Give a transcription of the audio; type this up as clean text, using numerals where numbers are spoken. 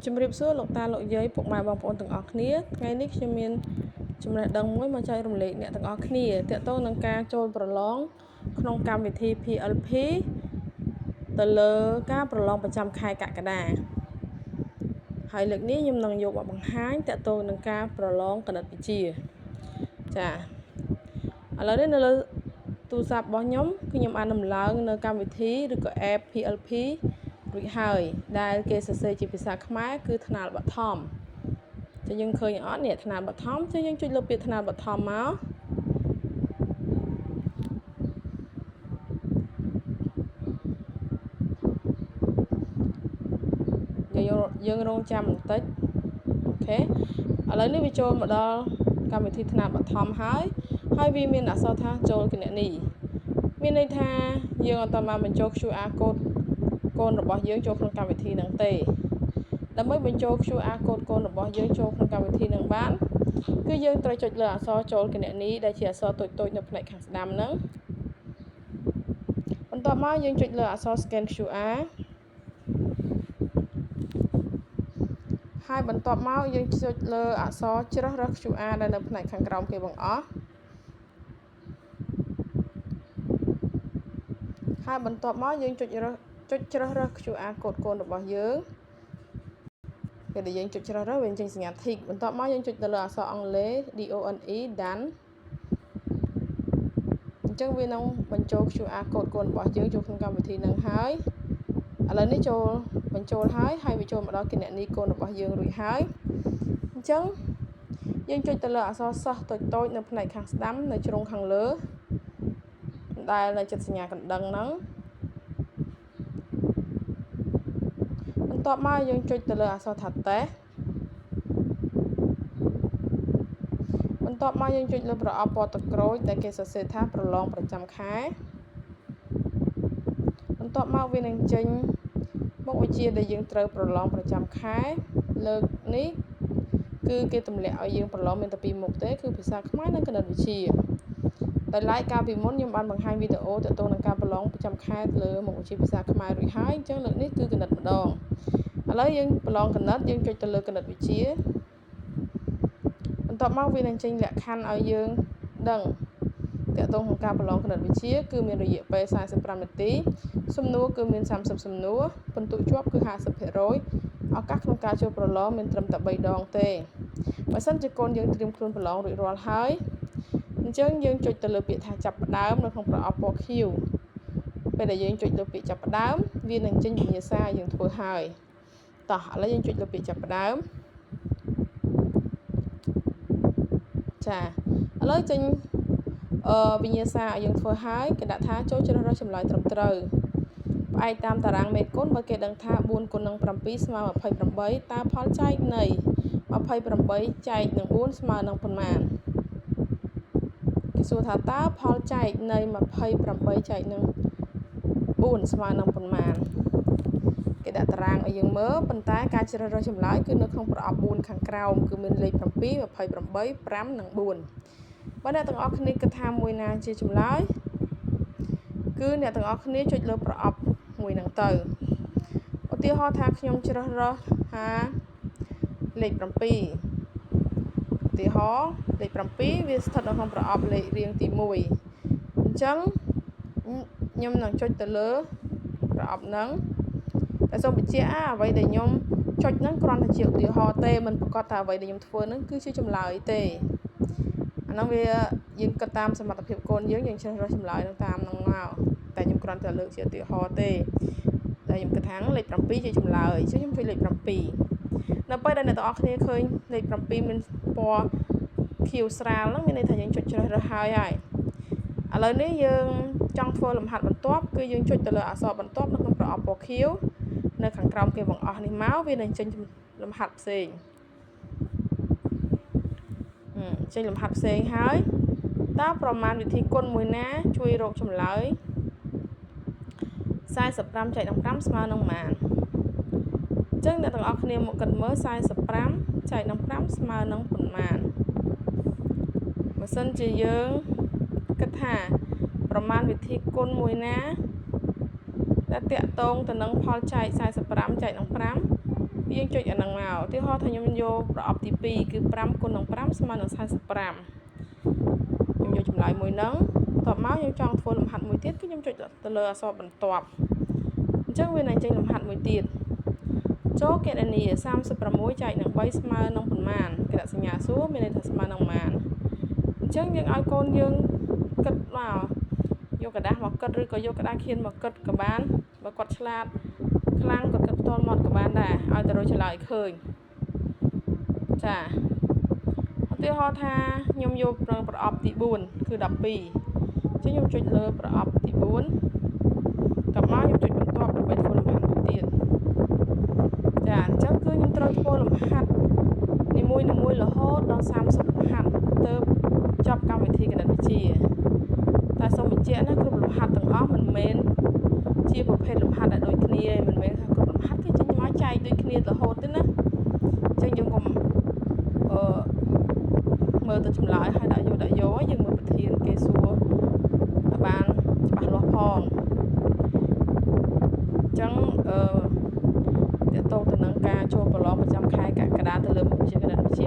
ជំរាបសួរលោកតាលោកយាយពុកម៉ែបងប្អូនទាំងអស់គ្នាថ្ងៃនេះខ្ញុំមានចំណេះដឹងមួយមកចែករំលែកអ្នកទាំងអស់គ្នាទាក់ទងនឹងការចូលប្រឡងក្នុងកម្មវិធី PLP ទៅលើការប្រឡងប្រចាំខែកក្កដាហើយលើកនេះខ្ញុំនឹងយកមកបង្ហាញទាក់ទងនឹងការប្រឡងគណិតវិទ្យាចាឥឡូវនេះនៅលើទូរស័ព្ទរបស់ខ្ញុំគឺខ្ញុំបានដំឡើងនៅកម្មវិធីឬក៏ app PLP រួចហើយដែលគេសរសេរជាភាសាខ្មែរគឺថ្នាលបឋមចឹងយើងឃើញអត់នេះថ្នាលបឋមចឹងយើងចុចលើពាក្យថ្នាលបឋមមកយើងរងចាំបន្តិចអូខេឥឡូវនេះវាចូលមកដល់កម្មវិធីថ្នាលបឋមហើយវាមានអក្សរថាចូលគណនីមានន័យថាយើងអត់បានបញ្ចូល QR code កូនរបស់យើងចូលក្នុងកម្មវិធីហ្នឹងទេដើម្បីបញ្ចូល QR code កូនរបស់យើងចូលក្នុងកម្មវិធីហ្នឹងបានគឺយើងត្រូវចុចលើអក្សរចូលគណនីដែលជាអក្សរតូចៗនៅផ្នែកខាងស្ដាំហ្នឹងបន្ទាប់មកយើងចុចលើអក្សរ scan QR ហើយបន្ទាប់មកយើងចុចលើអក្សរជ្រើសរើស QR ដែលនៅផ្នែកខាងក្រោមគេបង្អស់ហើយបន្ទាប់មកយើងចុចជ្រើសរើស QR code កូនរបស់យើងពេលដែលយើងចុចជ្រើសរើសវាចេញសញ្ញា tick បន្ទាប់មកយើងចុចទៅលើអក្សរអង់គ្លេស DONE done អញ្ចឹងវានឹងបញ្ចូល QR code កូនរបស់យើងចូលក្នុងកម្មវិធីនឹងហើយឥឡូវនេះចូលបញ្ចូលហើយវាចូលមកដល់គណនីកូនរបស់យើងរួចហើយអញ្ចឹងយើងចុចទៅលើអក្សរសិស្សតូចៗនៅផ្នែកខាងស្ដាំនៅជ្រុងខាងលើដែលនៅចិត្តសញ្ញាកណ្ដឹងហ្នឹងបន្ទាប់មកយើងចុចទៅលើអក្សរថាតេស្តបន្ទាប់មកយើងចុចលើប្រអប់ពណ៌ទឹកក្រូចដែលគេសរសេរថាប្រឡងប្រចាំខែបន្ទាប់មកវានឹងចេញមុខវិជ្ជាដែលយើងត្រូវប្រឡងប្រចាំខែលើកនេះគឺគេទម្លាក់ឲ្យយើងប្រឡងមានតែពីរមុខទេគឺភាសាខ្មែរនិងគណិតវិទ្យាដោយឡែកកាលពីមុនខ្ញុំបានបង្ហាញវីដេអូទាក់ទងនឹងការប្រឡងប្រចាំខែលើមុខវិជ្ជាភាសាខ្មែររួចហើយអញ្ចឹងលើកនេះគឺគណិតម្ដងឥឡូវយើងប្រឡងគណិតយើងចុចទៅលើគណិតវិទ្យាបន្ទាប់មកវានឹងចេញលក្ខខណ្ឌឲ្យយើងដឹងទាក់ទងនឹងការប្រឡងគណិតវិទ្យាគឺមានរយៈពេល45នាទីសំណួរគឺមាន30សំណួរពិន្ទុជាប់គឺ 50% ឱកាសក្នុងការចូលប្រឡងមានត្រឹមតែ3ដងទេបើសិនជាកូនយើងត្រៀមខ្លួនប្រឡងរួចរាល់ហើយអញ្ចឹងយើងចុចទៅលើពាក្យថាចាប់ផ្ដើមនៅក្នុងប្រអប់ពណ៌ខៀវពេលដែលយើងចុចលើពាក្យចាប់ផ្ដើមវានឹងចេញវិញ្ញាសាយើងធ្វើហើយតោះឥឡូវយើងចុចលើពាក្យចាប់ផ្ដើមចាឥឡូវចេញវិញ្ញាសាឲ្យយើងធ្វើហើយគេដាក់ថាចូលជ្រើសរើសចម្លើយត្រឹមត្រូវផ្អែកតាមតារាងមេគុណបើគេដឹងថា4គុណនឹង7ស្មើ28តើផលចែកនៃ28ចែកនឹង4ស្មើនឹងប៉ុន្មានគេសួរថាតើផលចែកនៃ28ចែកនឹង4ស្មើនឹងប៉ុន្មានគេដាក់តារាងឲ្យយើងមើលប៉ុន្តែការជ្រើសរើសចម្លើយគឺនៅក្នុងប្រអប់4ខាងក្រោមគឺមានលេខ7 28 5និង4បើអ្នកទាំងអស់គ្នាគិតថាមួយណាជាចម្លើយគឺអ្នកទាំងអស់គ្នាចុចលើប្រអប់មួយហ្នឹងទៅឧទាហរណ៍ថាខ្ញុំជ្រើសរើសថាលេខ7ឧទាហរណ៍លេខ7វាស្ថិតនៅក្នុងប្រអប់លេខរៀងទី1អញ្ចឹងខ្ញុំនឹងចុចទៅលើប្រអប់ហ្នឹងតែសូមបញ្ជាក់អ្វីដែលខ្ញុំចុចហ្នឹងគ្រាន់តែជាឧទាហរណ៍ទេមិនប្រកាសថាអ្វីដែលខ្ញុំធ្វើហ្នឹងគឺជាចម្លើយទេអាហ្នឹងវាយើងគិតតាមសមត្ថភាពកូនយើងជ្រើសរើសចម្លើយនឹងតាមហ្នឹងមកតែខ្ញុំគ្រាន់តែលើកជាឧទាហរណ៍ទេតែខ្ញុំគិតថាលេខ7ជាចម្លើយអញ្ចឹងខ្ញុំចុចលេខ7នៅពេលដែលអ្នកទាំងអស់គ្នាឃើញលេខ7មានពណ៌ខៀវស្រាលហ្នឹងមានន័យថាយើងចុចជ្រើសរើសហើយឥឡូវនេះយើងចង់ធ្វើលំហាត់បន្ទាប់គឺយើងចុចទៅលើអក្សរបន្ទាប់នៅក្នុងប្រអប់ពណ៌ខៀវនៅខាងក្រោមគេបង្អស់នេះមកវានឹងចេញលំហាត់ផ្សេងចេញលំហាត់ផ្សេងហើយតើប្រមាណវិធីគុណមួយណាជួយរកចម្លើយ45ចែកនឹង5ស្មើនឹងប៉ុន្មានអញ្ចឹងអ្នកទាំងអស់គ្នាមកគិតមើល45ចែកនឹង5ស្មើនឹងប៉ុន្មានបើសិនជាយើងគិតថាប្រមាណវិធីគុណមួយណាដែលតាក់ទងទៅនឹងផលចែក45ចែកនឹង5 យើងចុចអាហ្នឹងមកឧទាហរណ៍ថាខ្ញុំយកប្រអប់ទី2គឺ5គុណនឹង5ស្មើនឹង45ខ្ញុំយកចម្លើយមួយហ្នឹងបន្ទាប់មកខ្ញុំចង់ធ្វើលំហាត់មួយទៀតគឺខ្ញុំចុចទៅលើអក្សរបន្ទាប់អញ្ចឹងវានឹងចេញលំហាត់មួយទៀតចូលគណនា36ចែកនឹង3ស្មើនឹងប៉ុន្មានគេដាក់សញ្ញាសួរមានន័យថាស្មើនឹងប៉ុន្មានអញ្ចឹងយើងឲ្យកូនយើងគិតមកយកกระดาษមកគិតឬក៏យកក្តារខៀនមកគិតក៏បានបើគាត់ឆ្លាតខ្លាំងគាត់គិតផ្ទាល់មាត់ក៏បានដែរឲ្យទៅរកឆ្លើយឃើញចាឧទាហរណ៍ថាខ្ញុំយកប្រអប់ទី4គឺ12អញ្ចឹងខ្ញុំចុចលើប្រអប់ទី4តមកខ្ញុំចុចបន្ទាប់ដើម្បីធ្វើលំហាត់មួយទៀតចាអញ្ចឹងគឺខ្ញុំត្រូវធ្វើលំហាត់នីមួយៗរហូតដល់30លំហាត់ទើបចប់កម្មវិធីគណិតវិទ្យាតែសូមបញ្ជាក់ណាគ្រប់លំហាត់ទាំងអស់មិនមែនជាប្រភេទលំហាត់ដែលដូចគ្នាឯងមិនមែនថាគ្រប់លំហាត់គេចេញមកចែកដូចគ្នារហូតទេណាអញ្ចឹងយើងកុំមើលទៅចម្លើយហើយដាក់យកយើងមើលប្រធានគេសួរឲ្យបានច្បាស់លាស់ផងអញ្ចឹងតកតទៅនឹងការចូលប្រឡងប្រចាំខែកក្កដាទៅលើមុខវិជ្ជាគណិតវិទ្យា